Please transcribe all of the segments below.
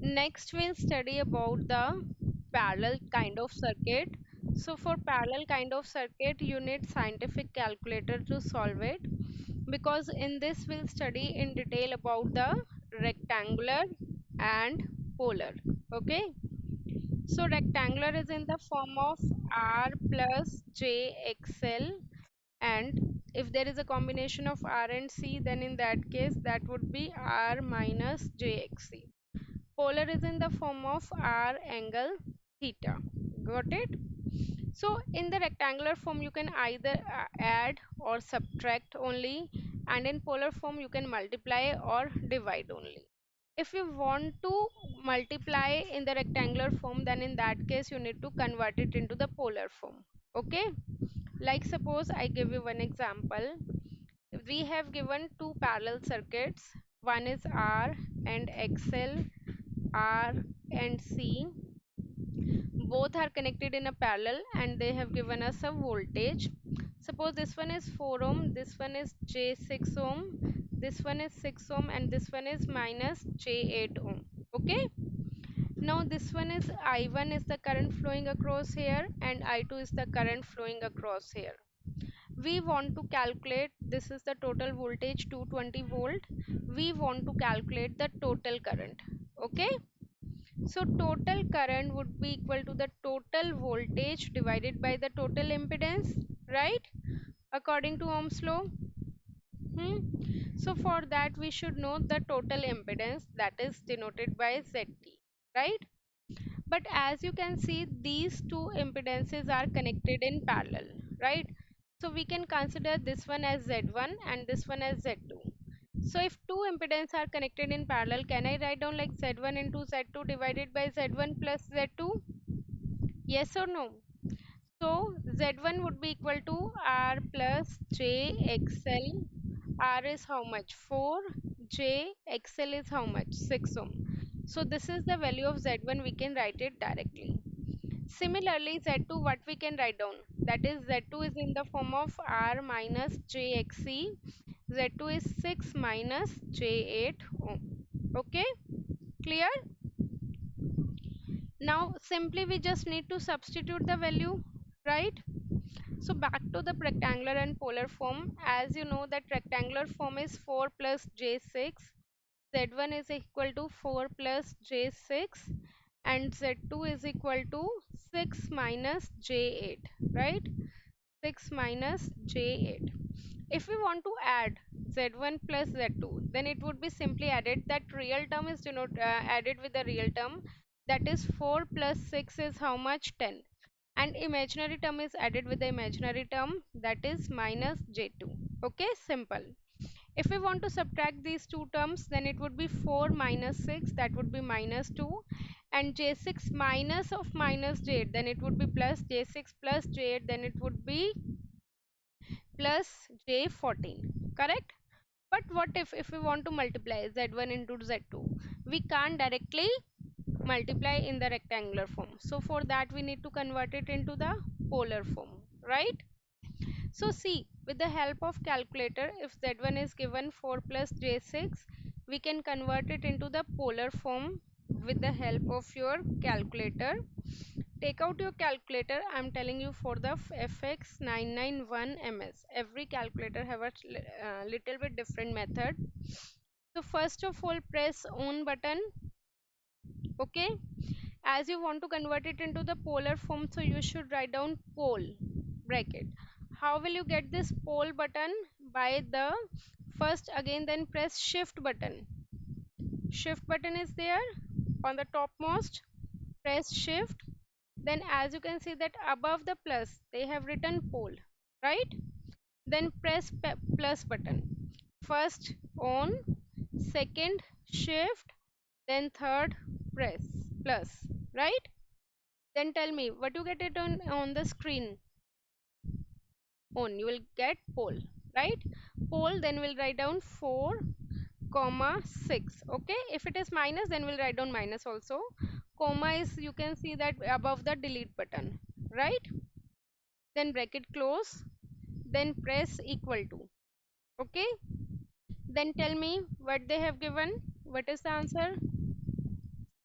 Next, we'll study about the parallel kind of circuit. So for parallel kind of circuit, you need scientific calculator to solve it, because in this we'll study in detail about the rectangular and polar. Okay. So rectangular is in the form of R plus JXL, and if there is a combination of R and C, then in that case that would be R minus JXC. Polar is in the form of R angle theta. Got it? So in the rectangular form you can either add or subtract only, and in polar form you can multiply or divide only. If you want to multiply in the rectangular form, then in that case you need to convert it into the polar form. Okay, like suppose I give you one example. We have given two parallel circuits, one is R and XL, R and C. Both are connected in a parallel and they have given us a voltage. Suppose this one is 4 ohm, this one is J6 ohm, this one is 6 ohm, and this one is minus J8 ohm. Okay. Now this one is I1 is the current flowing across here, and I2 is the current flowing across here. We want to calculate, this is the total voltage 220 volt. We want to calculate the total current. Okay. So total current would be equal to the total voltage divided by the total impedance, right? According to Ohm's law. Hmm? So for that we should know the total impedance, that is denoted by ZT, right? But as you can see, these two impedances are connected in parallel, right? So we can consider this one as Z1 and this one as Z2. So if two impedances are connected in parallel, can I write down like Z1 into Z2 divided by Z1 plus Z2? Yes or no? So Z1 would be equal to R plus JXL. R is how much? 4. JXL is how much? 6 ohm. So this is the value of Z1. We can write it directly. Similarly, Z2, what we can write down? That is Z2 is in the form of R minus JXC. Z2 is 6 minus J8 ohm. Okay, clear? Now simply we just need to substitute the value, right? So back to the rectangular and polar form. As you know that rectangular form is 4 plus J6. Z1 is equal to 4 plus J6 and Z2 is equal to 6 minus J8, right? 6 minus J8. If we want to add Z1 plus Z2, then it would be simply added. That real term is added with the real term. That is 4 plus 6 is how much? 10. And imaginary term is added with the imaginary term, that is minus J2. Okay, simple. If we want to subtract these two terms, then it would be 4 minus 6, that would be minus 2, and J6 minus of minus J8, then it would be plus J6 plus J8, then it would be plus J14, correct? But what if we want to multiply Z1 into Z2? We can't directly multiply in the rectangular form. So for that we need to convert it into the polar form, right? So see, with the help of calculator, if Z1 is given 4 plus J6, we can convert it into the polar form with the help of your calculator. Take out your calculator. I'm telling you for the FX991MS. Every calculator have a little bit different method. So first of all, press on button. Okay. As you want to convert it into the polar form, so you should write down pole bracket. How will you get this pole button? By the first again then press shift button. Shift button is there on the topmost. Press shift. Then as you can see that above the plus they have written pole, right? Then press plus button. First on, second shift, then third press plus, right? Then tell me what you get it on the screen. On, you will get pole, right? Pole, then we'll write down 4 comma 6. Okay, if it is minus then we'll write down minus also. Comma is, you can see that above the delete button, right? Then bracket close, then press equal to. Okay, then tell me what they have given. What is the answer?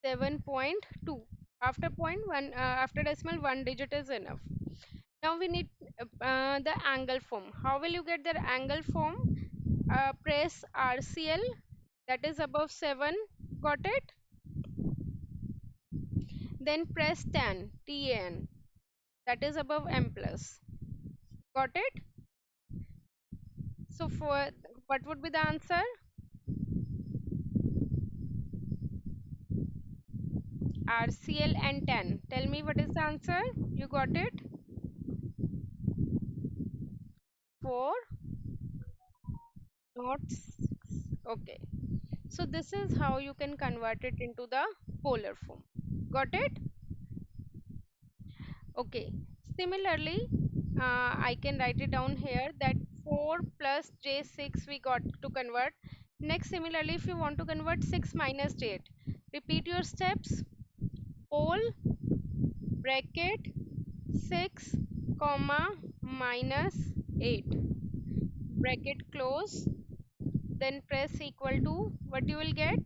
7.2. After point one, after decimal, one digit is enough. Now we need the angle form. How will you get the angle form? Press RCL, that is above 7. Got it? Then press tan, that is above m plus. Got it? So for what would be the answer? RCL and tan. Tell me what is the answer? You got it? 4 not 6. Okay. So this is how you can convert it into the polar form. Got it? Okay. Similarly, I can write it down here that 4 plus j6 we got to convert. Next, similarly, if you want to convert 6 minus j8, repeat your steps. Pole, bracket, 6, comma, minus 8. Bracket close. Then press equal to, what you will get?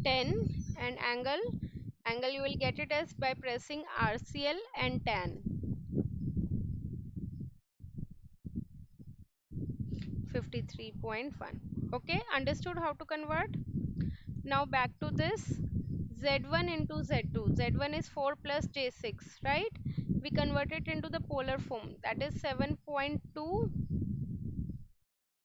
10, and angle you will get it as by pressing RCL and tan. 53.1. Okay, understood how to convert? Now back to this. Z1 into Z2. Z1 is 4 plus J6, right? We convert it into the polar form. That is 7.2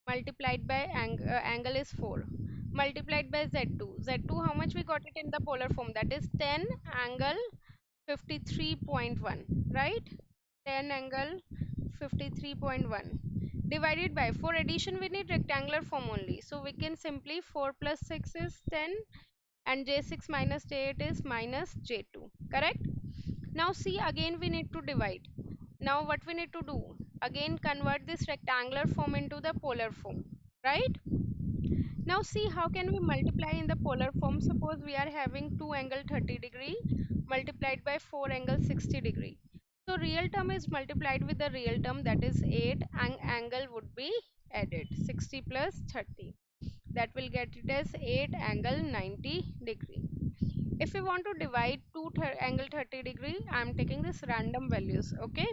multiplied by angle is 4. Multiplied by Z2. Z2, how much we got it in the polar form? That is 10 angle 53.1, right? 10 angle 53.1 divided by, for addition we need rectangular form only, so we can simply 4 plus 6 is 10 and j6 minus j8 is minus j2, correct? Now see, again we need to divide. Now what we need to do, again convert this rectangular form into the polar form, right? Now see, how can we multiply in the polar form? Suppose we are having 2 angle 30 degree multiplied by 4 angle 60 degree. So real term is multiplied with the real term, that is 8, and angle would be added, 60 plus 30. That will get it as 8 angle 90 degree. If we want to divide 2 angle 30 degree, I am taking this random values, okay?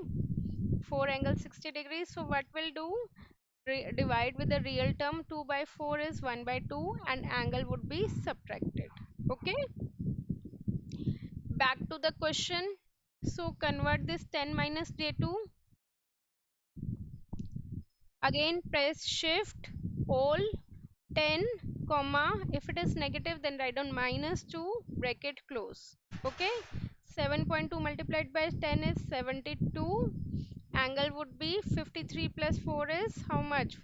4 angle 60 degrees. So what we'll do? Divide with the real term. 2 by 4 is 1 by 2 and angle would be subtracted. Okay, back to the question. So convert this 10 minus j2. Again press shift, pole, 10 comma, if it is negative then write down minus 2, bracket close. Okay, 7.2 multiplied by 10 is 72. Angle would be 53 plus 4 is how much?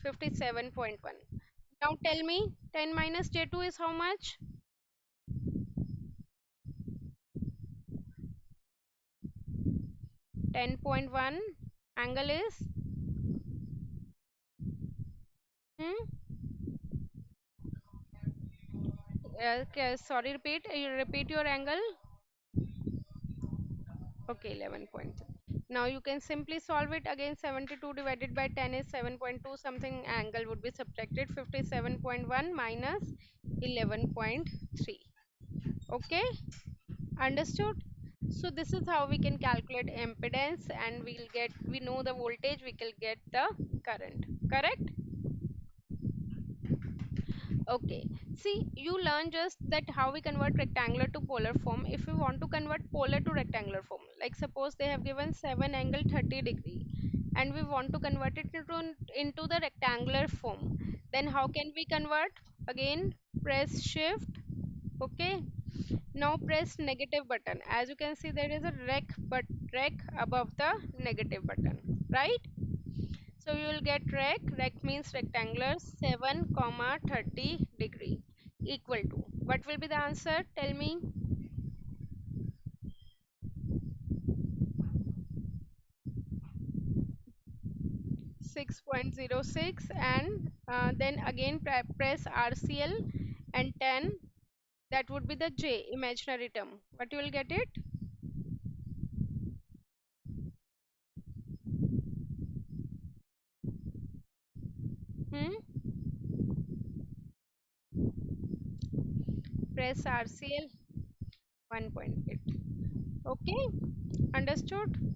57.1. Now tell me, 10 minus j2 is how much? 10.1. Angle is hmm? Okay, sorry, repeat. You repeat your angle. Okay, 11.3. Now you can simply solve it again. 72 divided by 10 is 7.2. Something angle would be subtracted. 57.1 minus 11.3. Okay, understood? So this is how we can calculate impedance, and we know the voltage, we can get the current, correct? Okay, see, you learn just that how we convert rectangular to polar form. If we want to convert polar to rectangular form, like suppose they have given 7 angle 30 degree and we want to convert it into the rectangular form, then how can we convert? Again press shift. Okay, now press negative button. As you can see, there is a rec above the negative button, right? So you will get rec means rectangular, 7 comma 30 degree equal to, what will be the answer? Tell me. 6.06, and then again press RCL and 10, that would be the J, imaginary term. What you will get it? Hmm? Press RCL 1.8. Okay, understood?